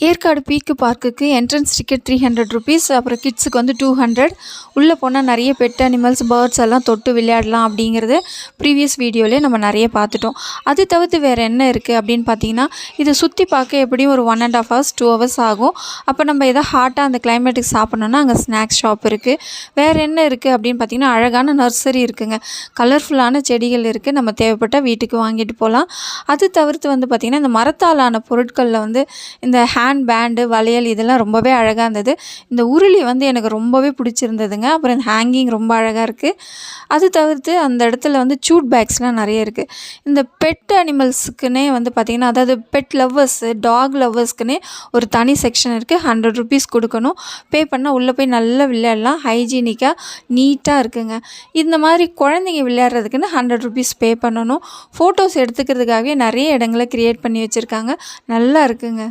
ஏற்காடு பீக்கு பார்க்குக்கு entrance ticket ₹300, அப்புறம் கிட்ஸுக்கு வந்து 200. உள்ளே போனால் நிறைய பெட் அனிமல்ஸ், பேர்ட்ஸ் எல்லாம் தொட்டு விளையாடலாம் அப்படிங்கிறது ப்ரீவியஸ் வீடியோவிலே நம்ம நிறைய பார்த்துட்டோம். அது தவிர்த்து வேறு என்ன இருக்குது அப்படின்னு பார்த்தீங்கன்னா, இதை சுற்றி பார்க்க எப்படியும் ஒரு 1.5 hours 2 hours ஆகும். அப்போ நம்ம எதாவது ஹாட்டாக அந்த கிளைமேட்டுக்கு சாப்பிட்ணுன்னா அங்கே ஸ்நாக்ஸ் ஷாப் இருக்குது. வேறு என்ன இருக்குது அப்படின்னு பார்த்தீங்கன்னா, அழகான நர்சரி இருக்குங்க. கலர்ஃபுல்லான செடிகள் இருக்குது. நம்ம தேவைப்பட்டால் வீட்டுக்கு வாங்கிட்டு போகலாம். அது தவிர்த்து வந்து பார்த்திங்கன்னா, இந்த மரத்தாலான பொருட்களில் வந்து இந்த ஹேண்ட் பேண்டு, வளையல் இதெல்லாம் ரொம்பவே அழகாக இருந்தது. இந்த உருளி வந்து எனக்கு ரொம்பவே பிடிச்சிருந்ததுங்க. அப்புறம் இந்த ஹேங்கிங் ரொம்ப அழகாக இருக்குது. அது தவிர்த்து அந்த இடத்துல வந்து சூட் பேக்ஸ்லாம் நிறைய இருக்குது. இந்த பெட் அனிமல்ஸுக்குன்னே வந்து பார்த்திங்கன்னா, அதாவது பெட் லவ்வர்ஸு, டாக் லவ்வர்ஸ்க்குன்னே ஒரு தனி செக்ஷன் இருக்குது. ₹100 கொடுக்கணும். பே பண்ணால் உள்ளே போய் நல்லா விளையாடலாம். ஹைஜீனிக்காக நீட்டாக இருக்குங்க. இந்த மாதிரி குழந்தைங்க விளையாடுறதுக்குன்னு ₹100 பே பண்ணணும். ஃபோட்டோஸ் எடுத்துக்கிறதுக்காகவே நிறைய இடங்களை க்ரியேட் பண்ணி வச்சுருக்காங்க. நல்லா இருக்குங்க.